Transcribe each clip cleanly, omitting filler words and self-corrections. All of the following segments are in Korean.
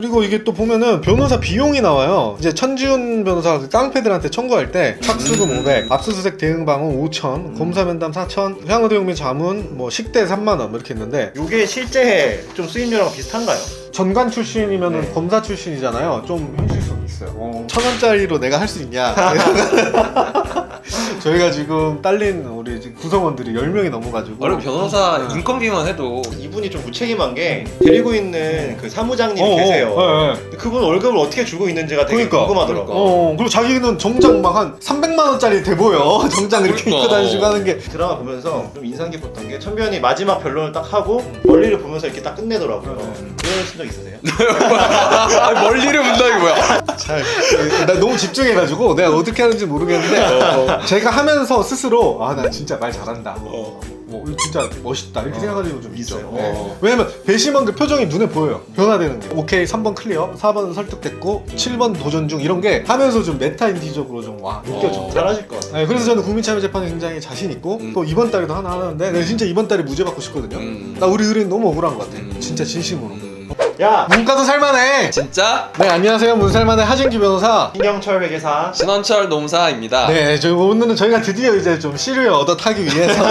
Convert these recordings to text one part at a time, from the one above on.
그리고 이게 또 보면은 변호사 비용이 나와요. 이제 천지훈 변호사가 그 깡패들한테 청구할 때 착수금 500, 압수수색 대응 방문 5,000, 검사 면담 4,000, 향후대응 및 자문, 뭐 식대 3만 원 이렇게 했는데 이게 실제 좀 수임료랑 비슷한가요? 전관 출신이면은 네. 검사 출신이잖아요. 좀 현실성이 있어요. 1,000원짜리로 내가 할 수 있냐? 저희가 지금 딸린 우리 구성원들이 10명이 넘어가지고 원래 변호사 인건비만 해도 이분이 좀 무책임한 게 데리고 있는 그 사무장님이 계세요. 근데 그분 월급을 어떻게 주고 있는지가 되게 그러니까. 궁금하더라고. 그리고 자기는 정장 막 한 300만 원짜리 돼 보여. 정장 이렇게 그러니까. 입고 다니시고 하는 게. 드라마 보면서 좀 인상 깊었던 게 천변이 마지막 변론을 딱 하고 멀리를 보면서 이렇게 딱 끝내더라고요. 그러신 적 있으세요? 멀리를 본다 이게 뭐야? 나 너무 집중해가지고 내가 어떻게 하는지 모르겠는데 제가 하면서 스스로 아 나 진짜 말 잘한다. 뭐 진짜 멋있다 이렇게 생각하는 거 좀 있어요. 있어요. 네. 왜냐면 배심원 그 표정이 눈에 보여요. 변화되는 게. 오케이 3번 클리어, 4번 설득됐고 7번 도전 중 이런 게 하면서 좀 메타인티적으로 좀 와 느껴져. 잘하실 것 같아요. 네, 그래서 저는 국민참여재판에 굉장히 자신 있고 또 이번 달에도 하나 하는데 내가 진짜 이번 달에 무죄 받고 싶거든요. 나 우리 의뢰인 너무 억울한 것 같아. 진짜 진심으로. 야! 문과도 살만해. 진짜 네 안녕하세요 문살만의 하진기 변호사. 신경철 회계사. 신원철 농사입니다. 네, 오늘은 저희가 드디어 이제 좀 씨를 얻어 타기 위해서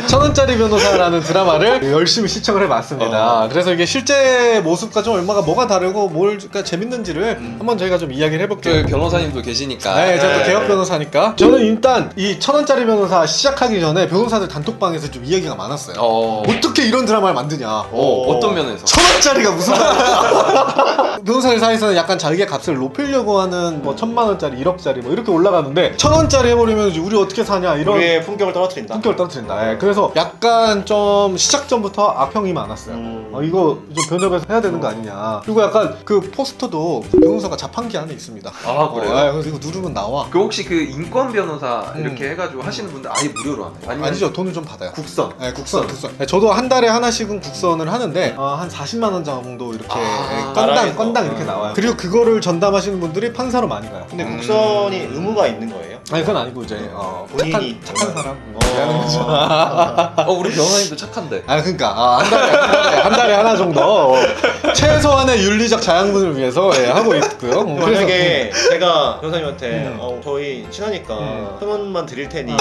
1,000원짜리 변호사라는 드라마를 열심히 시청을 해봤습니다. 그래서 이게 실제 모습과 좀 얼마가 뭐가 다르고 뭘까 재밌는지를 한번 저희가 좀 이야기를 해볼게요. 저희 변호사님도 계시니까. 네, 제가 또 개혁 변호사니까. 저는 일단 이 1,000원짜리 변호사 시작하기 전에 변호사들 단톡방에서 좀 이야기가 많았어요. 어떻게 이런 드라마를 만드냐. 어떤 면에서? 1,000원짜리가 무슨 말이야. 변호사들 사이에서는 약간 자기의 값을 높이려고 하는 뭐 1,000만원짜리, 1억짜리 뭐 이렇게 올라가는데 1,000원짜리 해버리면 우리 어떻게 사냐 이런 우리의 품격을 떨어뜨린다. 품격을 떨어뜨린다. 예, 그래서 약간 좀 시작 전부터 악평이 많았어요. 이거 좀 변협해서 해야 되는 거 아니냐. 그리고 약간 그 포스터도 변호사가 자판기 안에 있습니다. 아, 그래요? 예, 그래서 이거 누르면 나와. 그 혹시 그 인권 변호사 이렇게 해가지고 하시는 분들 아예 무료로 하나요? 아니면 아니죠, 돈을 좀 받아요. 국선. 네, 국선. 네, 저도 한 달에 하나씩은 국선을 하는데 한 40만 원 정도 이렇게 나라에서. 건당 이렇게 나와요. 그리고 그거를 전담하시는 분들이 판사로 많이 가요. 근데 국선이 의무가 있는 거예요? 아니 그건 아니고 이제 본인이 착한 정말- 사람 하는 거죠. 우리 변호사님도 착한데. 아 그러니까 한 달에 하나 정도 최소한의 윤리적 자양분을 위해서 하고 있고요. 만약에 제가 변호사님한테 저희 친하니까 1,000원만 드릴 테니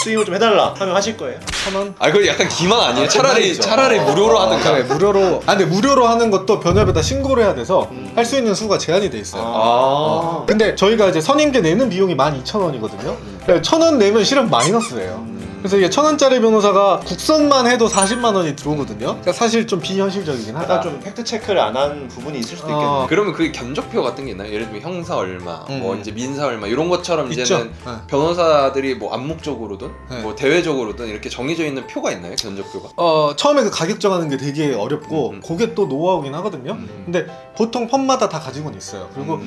수임을 좀 해달라 하면 하실 거예요? 1,000원? 아 그거 약간 기만 아니에요? 차라리 무료로 하든가. 그래 무료로. 근데 무료로 하는 것도 변협에다 신고를 해야 돼서 할 수 있는 수가 제한이 돼 있어요. 근데 저희가 이제 선임계 내는 비용이 12,000원이거든요. 1,000원 내면 실은 마이너스예요. 그래서 이게 1,000원짜리 변호사가 국선만 해도 40만 원이 들어오거든요. 그러니까 사실 좀 비현실적이긴 하다. 약간 좀 팩트 체크를 안 한 부분이 있을 수도 있겠네요. 그러면 그게 견적표 같은 게 있나요? 예를 들면 형사 얼마, 뭐 이제 민사 얼마 이런 것처럼 있죠. 이제는 네. 변호사들이 뭐 암묵적으로든 네. 뭐 대외적으로든 이렇게 정해져 있는 표가 있나요? 견적표가? 처음에 그 가격 정하는 게 되게 어렵고 그게 또 노하우긴 하거든요. 근데 보통 펌마다 다 가지고는 있어요. 그리고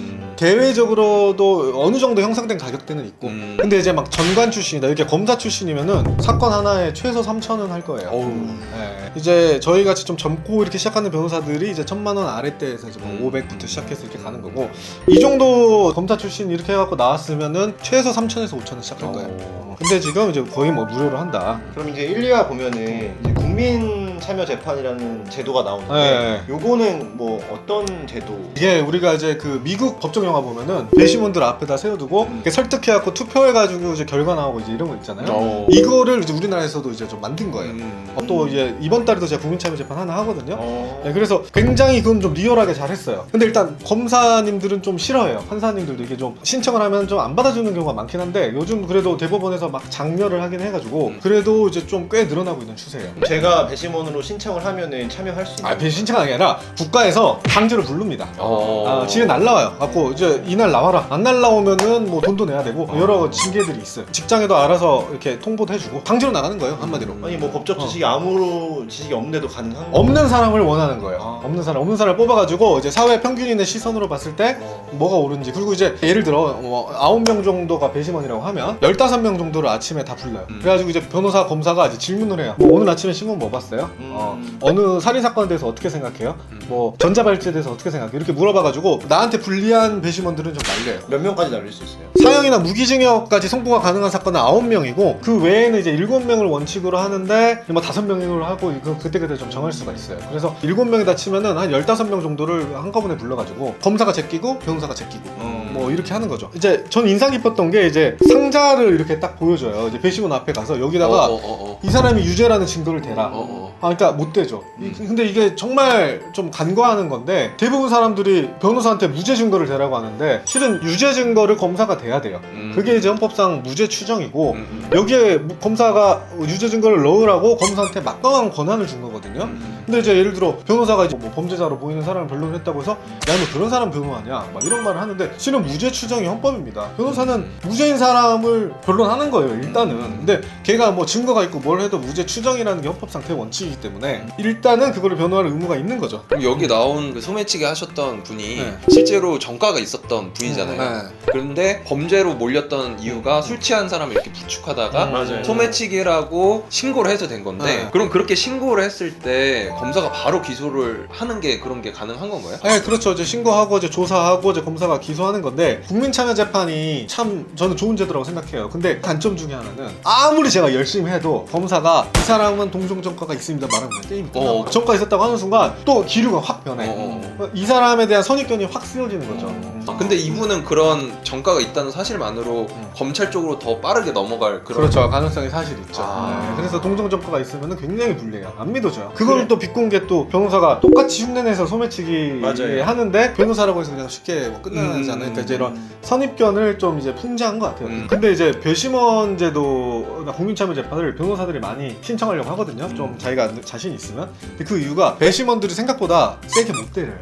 대외적으로도 어느 정도 형성된 가격대는 있고 근데 이제 막 전관 출신이다 이렇게 검사 출신이면은 사건 하나에 최소 3,000원 할 거예요. 네. 이제 저희 같이 좀 젊고 이렇게 시작하는 변호사들이 이제 1,000만 원 아래대에서 이제 뭐 500부터 시작해서 이렇게 가는 거고 이 정도 검사 출신 이렇게 해갖고 나왔으면은 최소 3,000에서 5,000원 시작할 거예요. 근데 지금 이제 거의 뭐 무료로 한다. 그럼 이제 1, 2화 보면은 이제 국민 참여 재판이라는 제도가 나오는데 네. 요거는 뭐 어떤 제도? 이게 우리가 이제 그 미국 법정 영화 보면은 배심원들 앞에다 세워두고 이렇게 설득해갖고 투표해가지고 이제 결과 나오고 이제 이런 거 있잖아요. 이거를 이제 우리나라에서도 이제 좀 만든 거예요. 또 이제 이번 달에도 제가 국민참여재판 하나 하거든요. 네, 그래서 굉장히 그건 좀 리얼하게 잘했어요. 근데 일단 검사님들은 좀 싫어해요. 판사님들도 이게 좀 신청을 하면 좀 안 받아주는 경우가 많긴 한데 요즘 그래도 대법원에서 막 장려를 하긴 해가지고 그래도 이제 좀 꽤 늘어나고 있는 추세예요. 제가 배심원으로 신청을 하면은 참여할 수 있나요? 배심 신청이 아니라 국가에서 강제로 부릅니다. 집에 날라와요. 갖고 이제 이날 나와라. 안 날라오면은 뭐 돈도 내야 되고 여러 징계들이 있어요. 직장에도 알아서 이렇게 통보도 해주고 강제로 나가는 거예요 한마디로. 아니 뭐 법적 지식이 아무 지식이 없는데도 가능한 없는 사람을 원하는 거예요. 없는 사람을 뽑아가지고 이제 사회 평균인의 시선으로 봤을 때 뭐가 옳은지. 그리고 이제 예를 들어 뭐 9명 정도가 배심원이라고 하면 15명 정도를 아침에 다 불러요. 그래가지고 이제 변호사 검사가 이제 질문을 해요. 뭐 오늘 아침에 신문 뭐 봤어요? 어느 살인 사건에 대해서 어떻게 생각해요? 뭐 전자발찌에 대해서 어떻게 생각해요? 이렇게 물어봐가지고 나한테 불리한 배심원들은 좀 날려요. 몇 명까지 날릴 수 있어요? 구형이나 무기징역까지 선고가 가능한 사건은 9명이고 그 외에는 이제 7명을 원칙으로 하는데 뭐 5명으로 하고 이거 그때그때 좀 정할 수가 있어요. 그래서 7명이다 치면은 한 15명 정도를 한꺼번에 불러가지고 검사가 제끼고 변호사가 제끼고 뭐 이렇게 하는 거죠. 이제 전 인상 깊었던 게 이제 상자를 이렇게 딱 보여줘요. 이제 배심원 앞에 가서 여기다가 이 사람이 유죄라는 증거를 대라. 그러니까 못 대죠. 근데 이게 정말 좀 간과하는 건데 대부분 사람들이 변호사한테 무죄 증거를 대라고 하는데 실은 유죄 증거를 검사가 대야 돼요. 그게 이제 헌법상 무죄 추정이고 여기에 검사가 유죄 증거를 넣으라고 검사한테 막강한 권한을 준 거거든요. 근데 이제 예를 들어 변호사가 이제 뭐 범죄자로 보이는 사람을 변론했다고 해서 야 너 그런 사람 변호하냐 막 이런 말을 하는데 실은 무죄 추정이 헌법입니다. 변호사는 무죄인 사람을 변론하는 거예요 일단은. 근데 걔가 뭐 증거가 있고 뭘 해도 무죄 추정이라는 게 헌법상 대원칙이기 때문에 일단은 그거를 변호할 의무가 있는 거죠. 그럼 여기 나온 그 소매치기 하셨던 분이 네. 실제로 전과가 있었던 분이잖아요. 네. 그런데 범죄로 몰렸던 이유가 술 취한 사람을 이렇게 부축하다가 맞아요. 소매치기라고 신고를 해서 된 건데 네. 그럼 그렇게 신고를 했을 때 검사가 바로 기소를 하는 게 그런 게 가능한 건가요? 네, 그렇죠. 이제 신고하고 이제 조사하고 이제 검사가 기소하는 건데 국민참여재판이 참 저는 좋은 제도라고 생각해요. 근데 단점 중에 하나는 아무리 제가 열심히 해도 검사가 이 사람은 동종전과가 있습니다 말하면 그냥 게임이 끝나고 전과 있었다고 하는 순간 또 기류가 확 변해. 이 사람에 대한 선입견이 확 쓰여지는 거죠. 근데 이분은 그런 전과가 있다는 사실만으로 검찰 쪽으로 더 빠르게 넘어갈 그런 그렇죠. 가능성이 사실 있죠. 아. 네, 그래서 동종전과가 있으면 굉장히 불리해요. 안 믿어져요. 그걸 또 비꼰 게 또 변호사가 똑같이 흉내내서 소매치기 맞아요. 하는데 변호사라고 해서 그냥 쉽게 뭐 끝나지 않아요. 그러니까 이제 이런 선입견을 좀 이제 풍자한 것 같아요. 근데 이제 배심원 제도나 국민참여재판을 변호사들이 많이 신청하려고 하거든요. 좀 자기가 자신 있으면. 근데 그 이유가 배심원들이 생각보다 세게 못 때려요.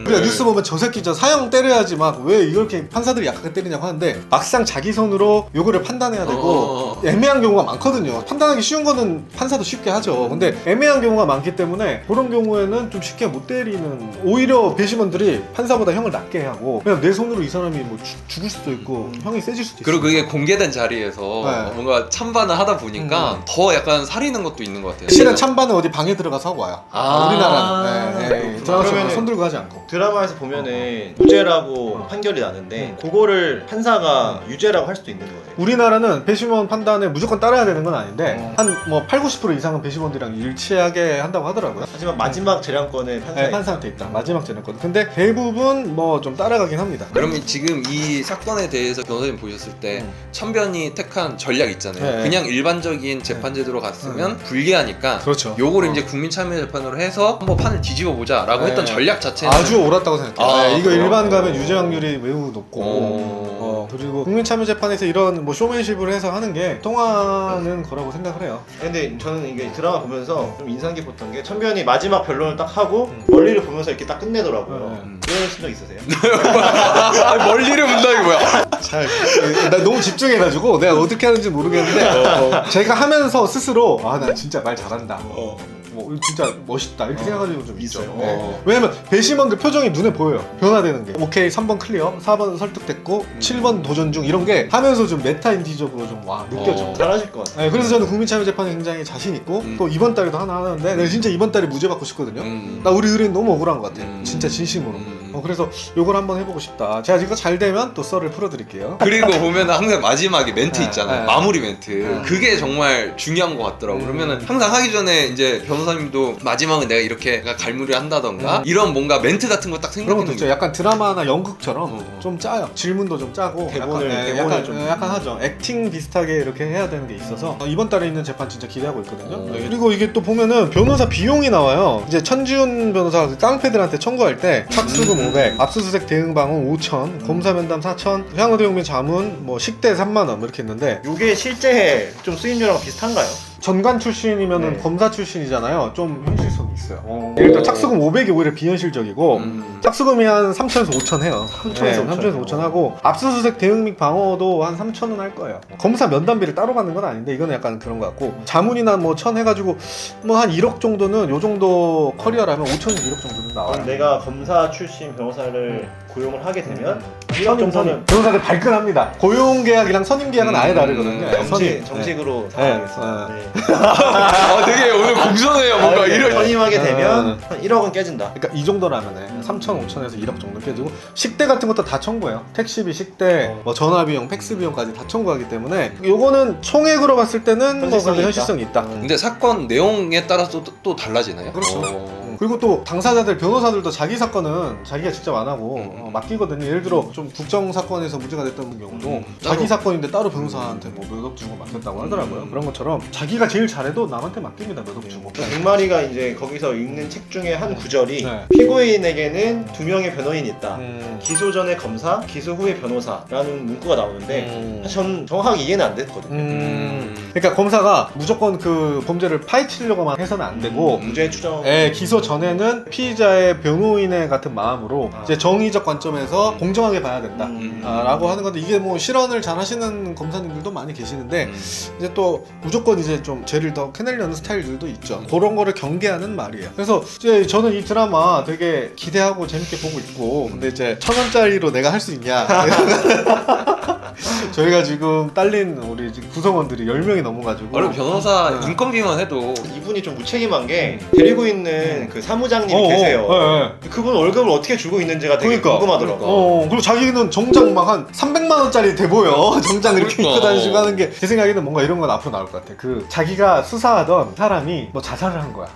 우리가 뉴스 보면 저 새끼 저 사형 때려야지 막 왜 이렇게 판사들이 약하게 때리냐고 하는데 막상 자기 손으로 요거를 판단해야 되고 애매한 경우가 많거든요. 판단하기 쉬운 거는 판사도 쉽게 하죠. 근데 애매한 경우가 많기 때문에 그런 경우에는 좀 쉽게 못 때리는 오히려 배심원들이 판사보다 형을 낮게 하고 그냥 내 손으로 이 사람이 뭐 죽을 수도 있고 형이 세질 수도 있어요. 그리고 그게 공개된 자리에서 네. 뭔가 찬반을 하다 보니까 더 약간 사리는 것도 있는 것 같아요. 실은 찬반은 어디 방에 들어가서 하고 와요. 아. 우리나라는. 네. 저는 그러면은 손 들고 하지 않고. 드라마에서 보면은 무죄라고 판결이 나는데 그거를 판사가 유죄라고 할 수도 있는 거예요. 우리나라는 배심원 판단에 무조건 따라야 되는 건 아닌데 한 뭐 80, 90% 이상은 배심원들이랑 일치하게 한다고 하더라고요. 하지만 마지막 재량권은 판사에 네, 판사한테 있다. 마지막 재량권. 근데 대부분 뭐 좀 따라가긴 합니다. 그러면 지금 이 사건에 대해서 변호사님 보셨을 때 천변이 택한 전략 있잖아요. 네. 그냥 일반적인 재판 제도로 갔으면 불리하니까 그렇죠. 요거를 이제 국민참여재판으로 해서 한번 판을 뒤집어 보자라고 네. 했던 전략 자체는 아주 옳았다고 생각해요. 아, 네, 이거 그래요? 일반 가면 유죄 확률이 매우 높고 그리고 국민참여재판에서 이런 뭐 쇼맨십을 해서 하는 게 통하는 거라고 생각을 해요. 근데 저는 이게 드라마 보면서 좀 인상 깊었던 게 천변이 마지막 변론을 딱 하고 멀리를 보면서 이렇게 딱 끝내더라고요. 그런 생각 있으세요? 아니, 멀리를 본다는 게 뭐야? 나 너무 집중해가지고 내가 어떻게 하는지 모르겠는데 제가 하면서 스스로 아 나 진짜 말 잘한다. 뭐 진짜 멋있다 이렇게 생각하는 좀 있어요. 있어요. 네. 왜냐면 배심원들 표정이 눈에 보여요. 변화되는 게. 오케이 3번 클리어, 4번 설득됐고 7번 도전 중 이런 게 하면서 좀 메타인티적으로 좀 와 느껴져. 잘하실 것 같아요. 네, 그래서 저는 국민참여재판에 굉장히 자신 있고 또 이번 달에도 하나 하는데 내가 진짜 이번 달에 무죄 받고 싶거든요. 나 우리 의뢰인 너무 억울한 것 같아요. 진짜 진심으로. 그래서 요걸 한번 해보고 싶다. 제가 이거 잘 되면 또 썰을 풀어드릴게요. 그리고 보면 항상 마지막에 멘트 있잖아요. 네. 마무리 멘트. 그게 정말 중요한 것 같더라고. 그러면은 항상 하기 전에 이제 변호사님도 마지막은 내가 이렇게 갈무리 한다던가 이런 뭔가 멘트 같은 거 딱 그런 것도 생각해놓는 있죠. 약간 드라마나 연극처럼 좀 짜요. 질문도 좀 짜고 대본을 약간, 좀 약간 하죠. 액팅 비슷하게 이렇게 해야 되는 게 있어서 이번 달에 있는 재판 진짜 기대하고 있거든요. 그리고 이게 또 보면은 변호사 비용이 나와요. 이제 천지훈 변호사가 그 깡패들한테 청구할 때 착수금 500, 압수수색 대응 방문 5,000, 검사 면담 4,000, 향후 대응비 자문, 뭐 식대 3만 원 이렇게 했는데 이게 실제 좀 수임료랑 비슷한가요? 전관 출신이면은 네. 검사 출신이잖아요. 좀 현실성이 있어요. 일단 착수금 500이 오히려 비현실적이고 착수금이 한 3천에서 5천 해요. 3천에서 3천에서 5천 하고 압수수색 대응 및 방어도 한 3천은 할 거예요. 검사 면담비를 따로 받는 건 아닌데 이거는 약간 그런 것 같고 자문이나 뭐 1,000 해가지고 뭐 한 1억 정도는 요 정도 커리어라면 5천에서 1억 정도는 나와요. 내가 검사 출신 변호사를 고용을 하게 되면 1억 정도는 변호사들 발끈합니다. 고용 계약이랑 선임 계약은 아예 다르거든요. 정식으로 네. 당하겠습니다. 네. 아 되게 오늘 공손해요 뭔가 이런. 선임하게 되면 한 1억은 깨진다. 그러니까 이 정도라면은 3천, 5천에서 1억 정도 깨지고 식대 같은 것도 다 청구해요. 택시비, 식대, 뭐 전화비용, 팩스 비용까지 다 청구하기 때문에 요거는 총액으로 봤을 때는 현실성이 있다. 근데 사건 내용에 따라서 또 달라지나요? 그렇죠. 그리고 또 당사자들, 변호사들도 자기 사건은 자기가 직접 안 하고 맡기거든요. 예를 들어 좀 국정 사건에서 문제가 됐던 경우도 자기 사건인데 따로 변호사한테 뭐 몇 억 주고 맡겼다고 하더라고요. 그런 것처럼 자기가 제일 잘해도 남한테 맡깁니다. 몇 억 주고. 백마리가 이제 거기서 읽는 책 중에 한 구절이 네. 피고인에게는 2명의 변호인이 있다. 음. 기소 전에 검사, 기소 후에 변호사라는 문구가 나오는데 사실 저는 정확하게 이해는 안 됐거든요. 그러니까 검사가 무조건 그 범죄를 파헤치려고만 해서는 안 되고 무죄 추정. 기소 전에는 피의자의 변호인의 같은 마음으로 이제 정의적 관점에서 공정하게 봐야 된다 라고 하는 건데, 이게 뭐 실언을 잘 하시는 검사님들도 많이 계시는데 이제 또 무조건 이제 좀 죄를 더 캐내려는 스타일들도 있죠. 그런 거를 경계하는 말이에요. 그래서 이제 저는 이 드라마 되게 기대하고 재밌게 보고 있고, 근데 이제 1,000원짜리로 내가 할 수 있냐 저희가 지금 딸린 우리 지금 구성원들이 10명이 넘어가지고 원래 변호사 인건비만 해도 이분이 좀 무책임한 게 데리고 있는 그 사무장님이 계세요. 그분 월급을 어떻게 주고 있는지가 되게 궁금하더라고. 그리고 자기는 정장 막 한 300만 원짜리 돼 보여. 정장 이렇게 그러니까. 입고 다니시고 하는 게, 제 생각에는 뭔가 이런 건 앞으로 나올 것 같아. 그 자기가 수사하던 사람이 뭐 자살을 한 거야.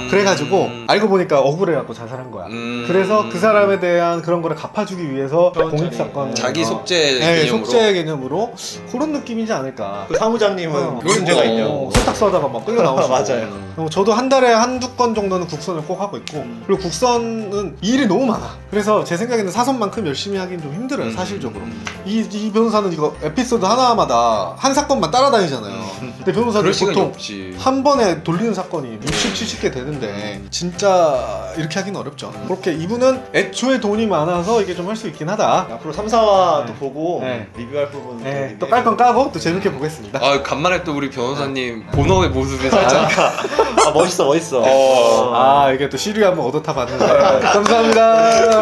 그래가지고 알고 보니까 억울해갖고 자살한 거야. 그래서 그 사람에 대한 그런 거를 갚아주기 위해서 공익사건, 자기 속죄 네, 개념으로. 속죄 개념으로 그런 느낌이지 않을까. 그 사무장님은 문제가 있냐고. 세탁소하다가 막 끌려 나오시고. 맞아요. 저도 한 달에 한두 건 정도는 국선을 꼭 하고 있고, 그리고 국선은 일이 너무 많아. 그래서 제 생각에는 사선만큼 열심히 하긴 좀 힘들어요, 사실적으로. 이 변호사는 이거 에피소드 하나마다 한 사건만 따라다니잖아요. 근데 변호사들 그럴 시간이 보통 없지. 한 번에 돌리는 사건이 60, 70개 되는데 진짜 이렇게 하기는 어렵죠. 그렇게 이분은 애초에 돈이 많아서 이게 좀 할 수 있긴 하다. 앞으로 3, 4화 또 네. 보고 네. 리뷰할 부분은 네, 또 깔 건 까고 또 재밌게 보겠습니다. 아 간만에 또 우리 변호사님 본업의 모습에 살짝 멋있어. 이게 또 시류 한번 얻어타 봤는데 감사합니다.